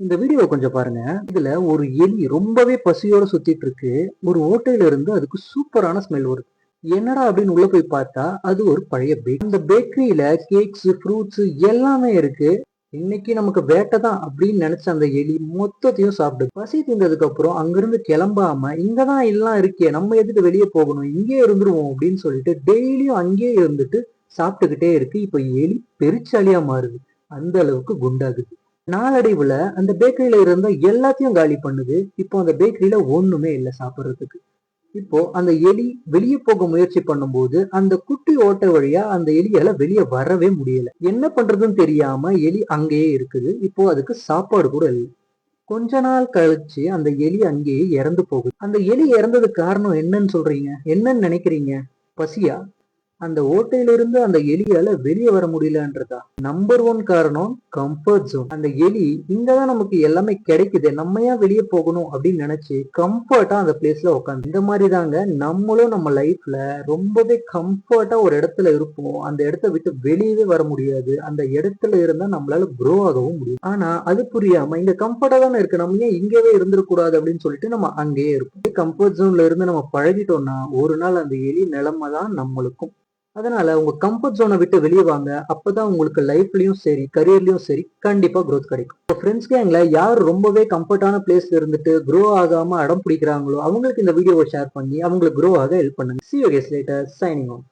இந்த வீடியோ கொஞ்சம் பாருங்க. இதுல ஒரு எலி ரொம்பவே பசியோட சுத்திட்டு இருக்கு. ஒரு ஓட்டையில இருந்து அதுக்கு சூப்பரான ஸ்மெல் வருது. என்னடா அப்படின்னு உள்ள போய் பார்த்தா அது ஒரு பழைய அந்த பேக்கரியில கேக்ஸ், ஃப்ரூட்ஸ் எல்லாமே இருக்கு. இன்னைக்கு நமக்கு வேட்டை தான் அப்படின்னு நினைச்ச அந்த எலி மொத்தத்தையும் சாப்பிடுது. பசி தீர்ந்ததுக்கு அப்புறம் அங்கிருந்து கிளம்பாம இங்கதான் எல்லாம் இருக்கே, நம்ம எதுக்கு வெளியே போகணும், இங்கே இருந்துருவோம் அப்படின்னு சொல்லிட்டு டெய்லியும் அங்கேயே இருந்துட்டு சாப்பிட்டுக்கிட்டே இருக்கு. இப்ப எலி பெருச்சாலியா மாறுது. அந்த அளவுக்கு குண்டாகுது. நாளடைவுல அந்த பேக்கரியில இருந்த எல்லாத்தையும் காலி பண்ணுது. இப்போ அந்த பேக்கரியில ஒண்ணுமே இல்லை சாப்பிடுறதுக்கு. இப்போ அந்த எலி வெளியே போக முயற்சி பண்ணும்போது அந்த குட்டி ஓட்டை வழியா அந்த எலியால வெளியே வரவே முடியல. என்ன பண்றதுன்னு தெரியாம எலி அங்கேயே இருக்குது. இப்போ அதுக்கு சாப்பாடு கூட இல்லை. கொஞ்ச நாள் கழிச்சு அந்த எலி அங்கேயே இறந்து போகுது. அந்த எலி இறந்ததுக்கு காரணம் என்னன்னு சொல்றீங்க? என்னன்னு நினைக்கிறீங்க? பசியா? அந்த ஓட்டையிலிருந்து அந்த எலியால வெளியே வர முடியலன்றதா? நம்பர் ஒன் காரணம் கம்ஃபர்ட் ஜோன். அந்த எலி இங்கதான் நமக்கு எல்லாமே கிடைக்குது, நம்ம ஏன் வெளியே போகணும் அப்படின்னு நினைச்சு கம்ஃபர்ட்டா அந்த பிளேஸ்ல உட்காந்து. இந்த மாதிரி தாங்க நம்மளும் நம்ம லைஃப்ல ரொம்பவே கம்ஃபர்ட்டா ஒரு இடத்துல இருப்போம். அந்த இடத்த விட்டு வெளியவே வர முடியாது. அந்த இடத்துல இருந்தா நம்மளால க்ரோ ஆகவும் முடியும். ஆனா அது புரியாம இங்க கம்ஃபர்ட்டா தானே இருக்கு, நம்ம ஏன் இங்கவே இருந்துடக்கூடாது அப்படின்னு சொல்லிட்டு நம்ம அங்கேயே இருப்போம். கம்ஃபர்ட் ஜோன்ல இருந்து நம்ம பழகிட்டோம்னா ஒரு நாள் அந்த எலி நிலைமை தான் நம்மளுக்கும். அதனால உங்க கம்ஃபர்ட் ஜோனை விட்டு வெளியே வாங்க. அப்பதான் உங்களுக்கு லைஃப்லயும் சரி, கரியர்லயும் சரி கண்டிப்பா growth கிடைக்கும். இப்போ ஃப்ரெண்ட்ஸ் கேங்ல யார் ரொம்பவே கம்ஃபர்டான பிளேஸ்ல இருந்துட்டு க்ரோ ஆகாம அடம் பிடிக்கிறாங்களோ அவங்களுக்கு இந்த வீடியோவை ஷேர் பண்ணி அவங்களுக்கு க்ரோ ஆக ஹெல்ப் பண்ணுங்க. See you guys later. Signing off.